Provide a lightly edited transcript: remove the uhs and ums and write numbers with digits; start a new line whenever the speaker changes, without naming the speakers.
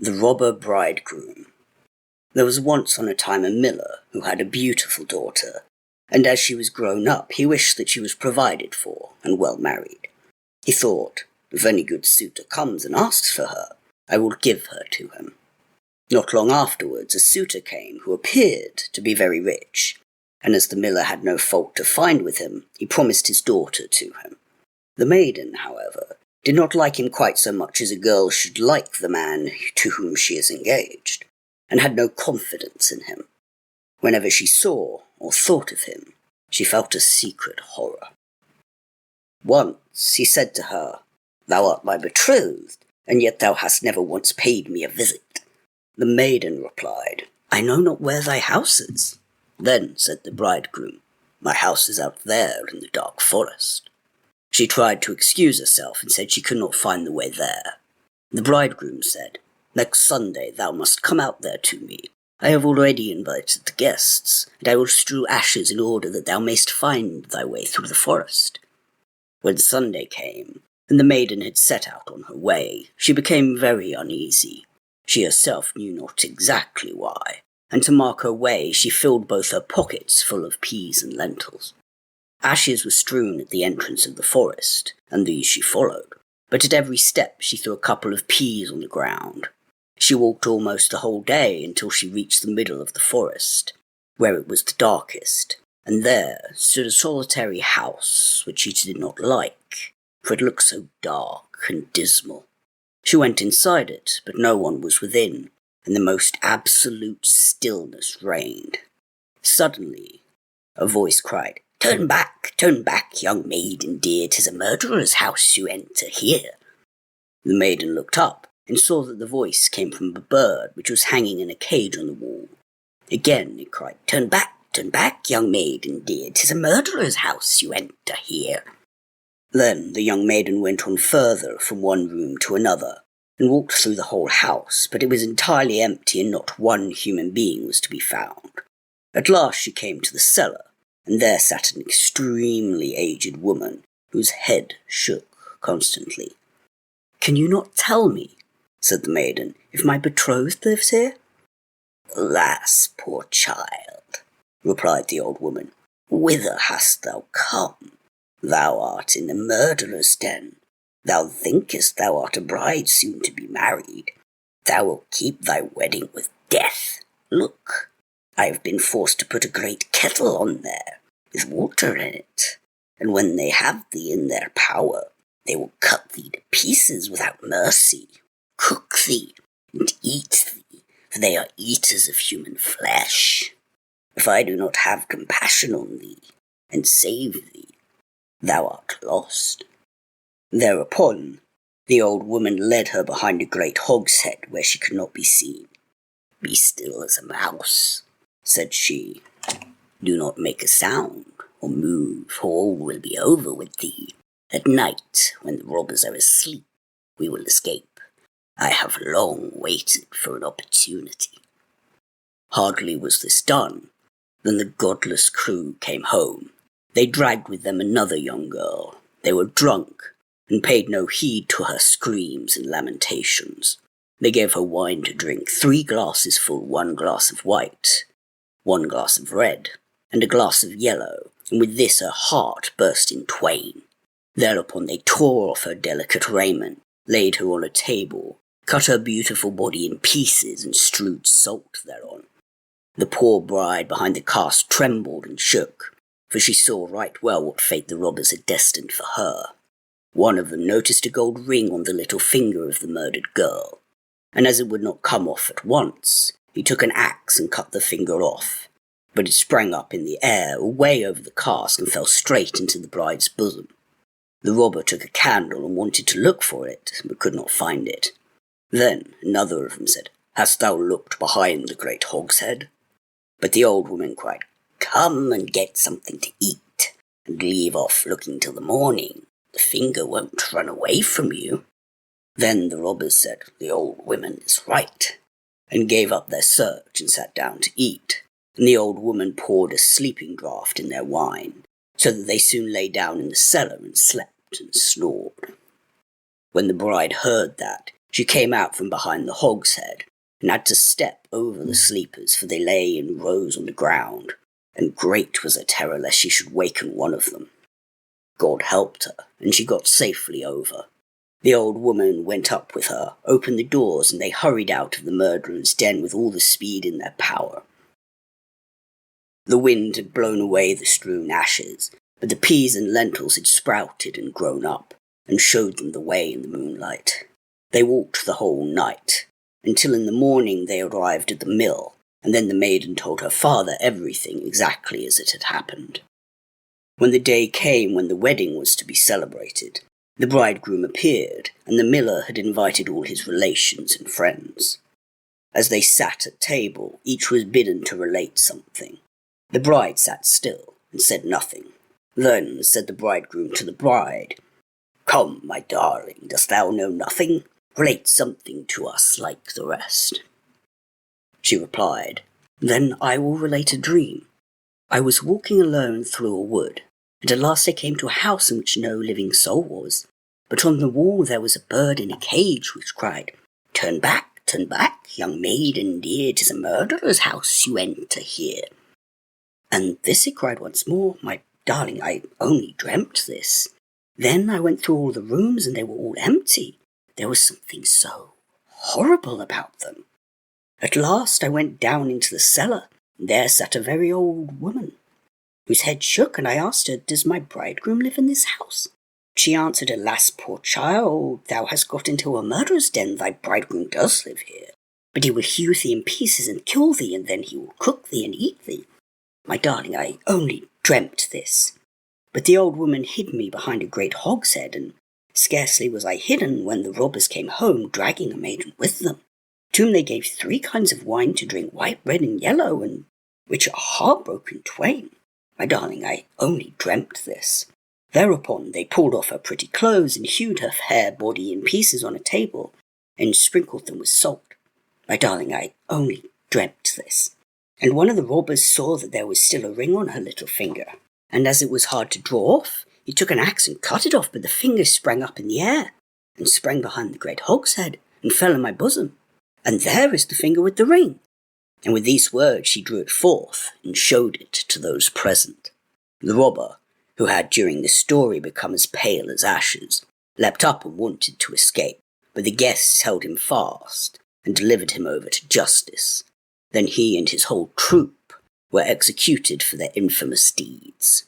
The Robber Bridegroom. There was once on a time a miller who had a beautiful daughter, and as she was grown up he wished that she was provided for and well married. He thought, if any good suitor comes and asks for her, I will give her to him. Not long afterwards a suitor came who appeared to be very rich, and as the miller had no fault to find with him, he promised his daughter to him. The maiden, however, did not like him quite so much as a girl should like the man to whom she is engaged, and had no confidence in him. Whenever she saw or thought of him, she felt a secret horror. Once he said to her, "Thou art my betrothed, and yet thou hast never once paid me a visit." The maiden replied, "I know not where thy house is." Then said the bridegroom, "My house is out there in the dark forest." She tried to excuse herself and said she could not find the way there. The bridegroom said, "Next Sunday thou must come out there to me. I have already invited the guests, and I will strew ashes in order that thou mayst find thy way through the forest." When Sunday came, and the maiden had set out on her way, she became very uneasy. She herself knew not exactly why, and to mark her way she filled both her pockets full of peas and lentils. Ashes were strewn at the entrance of the forest, and these she followed, but at every step she threw a couple of peas on the ground. She walked almost the whole day until she reached the middle of the forest, where it was the darkest, and there stood a solitary house which she did not like, for it looked so dark and dismal. She went inside it, but no one was within, and the most absolute stillness reigned. Suddenly, a voice cried, turn back, young maiden dear, 'tis a murderer's house you enter here." The maiden looked up, and saw that the voice came from a bird which was hanging in a cage on the wall. Again it cried, turn back, young maiden dear, 'tis a murderer's house you enter here." Then the young maiden went on further from one room to another, and walked through the whole house, but it was entirely empty, and not one human being was to be found. At last she came to the cellar, and there sat an extremely aged woman, whose head shook constantly. "Can you not tell me," said the maiden, "if my betrothed lives here?" "Alas, poor child," replied the old woman, "whither hast thou come? Thou art in a murderer's den. Thou thinkest thou art a bride soon to be married. Thou wilt keep thy wedding with death. Look, I have been forced to put a great kettle on there, with water in it, and when they have thee in their power, they will cut thee to pieces without mercy, cook thee, and eat thee, for they are eaters of human flesh. If I do not have compassion on thee, and save thee, thou art lost." Thereupon, the old woman led her behind a great hogshead where she could not be seen. "Be still as a mouse," said she. "Do not make a sound or move, or all will be over with thee. At night, when the robbers are asleep, we will escape. I have long waited for an opportunity." Hardly was this done, than the godless crew came home. They dragged with them another young girl. They were drunk, and paid no heed to her screams and lamentations. They gave her wine to drink, 3 glasses full, 1 glass of white, 1 glass of red, and a glass of yellow, and with this her heart burst in twain. Thereupon they tore off her delicate raiment, laid her on a table, cut her beautiful body in pieces, and strewed salt thereon. The poor bride behind the cask trembled and shook, for she saw right well what fate the robbers had destined for her. One of them noticed a gold ring on the little finger of the murdered girl, and as it would not come off at once, he took an axe and cut the finger off, but it sprang up in the air away over the cask and fell straight into the bride's bosom. The robber took a candle and wanted to look for it, but could not find it. Then another of them said, "Hast thou looked behind the great hogshead?" But the old woman cried, "Come and get something to eat, and leave off looking till the morning. The finger won't run away from you." Then the robbers said, "The old woman is right," and gave up their search and sat down to eat, and the old woman poured a sleeping draught in their wine, so that they soon lay down in the cellar and slept and snored. When the bride heard that, She came out from behind the hogshead, and had to step over the sleepers, for they lay in rows on the ground, and great was her terror lest she should waken one of them. God helped her, and she got safely over. The old woman went up with her, opened the doors, and they hurried out of the murderer's den with all the speed in their power. The wind had blown away the strewn ashes, but the peas and lentils had sprouted and grown up, and showed them the way in the moonlight. They walked the whole night, until in the morning they arrived at the mill, and then the maiden told her father everything exactly as it had happened. When the day came when the wedding was to be celebrated, the bridegroom appeared, and the miller had invited all his relations and friends. As they sat at table, each was bidden to relate something. The bride sat still, and said nothing. Then said the bridegroom to the bride, "Come, my darling, dost thou know nothing? Relate something to us like the rest." She replied, "Then I will relate a dream. I was walking alone through a wood, and at last I came to a house in which no living soul was, but on the wall there was a bird in a cage which cried, 'Turn back, young maiden dear, 'tis a murderer's house you enter here.' And this it cried once more, 'My darling, I only dreamt this.' Then I went through all the rooms, and they were all empty. There was something so horrible about them. At last I went down into the cellar, and there sat a very old woman, whose head shook, and I asked her, 'Does my bridegroom live in this house?' She answered, 'Alas, poor child, thou hast got into a murderer's den. Thy bridegroom does live here, but he will hew thee in pieces and kill thee, and then he will cook thee and eat thee. My darling, I only dreamt this.' But the old woman hid me behind a great hogshead, and scarcely was I hidden when the robbers came home, dragging a maiden with them, to whom they gave 3 kinds of wine to drink, white, red, and yellow, and which are heart broke in twain. My darling, I only dreamt this. Thereupon they pulled off her pretty clothes, and hewed her fair body in pieces on a table, and sprinkled them with salt. My darling, I only dreamt this. And one of the robbers saw that there was still a ring on her little finger, and as it was hard to draw off, he took an axe and cut it off, but the finger sprang up in the air, and sprang behind the great hogshead, and fell in my bosom. And there is the finger with the ring." And with these words she drew it forth, and showed it to those present. The robber, who had during this story become as pale as ashes, leapt up and wanted to escape, but the guests held him fast, and delivered him over to justice. Then he and his whole troop were executed for their infamous deeds.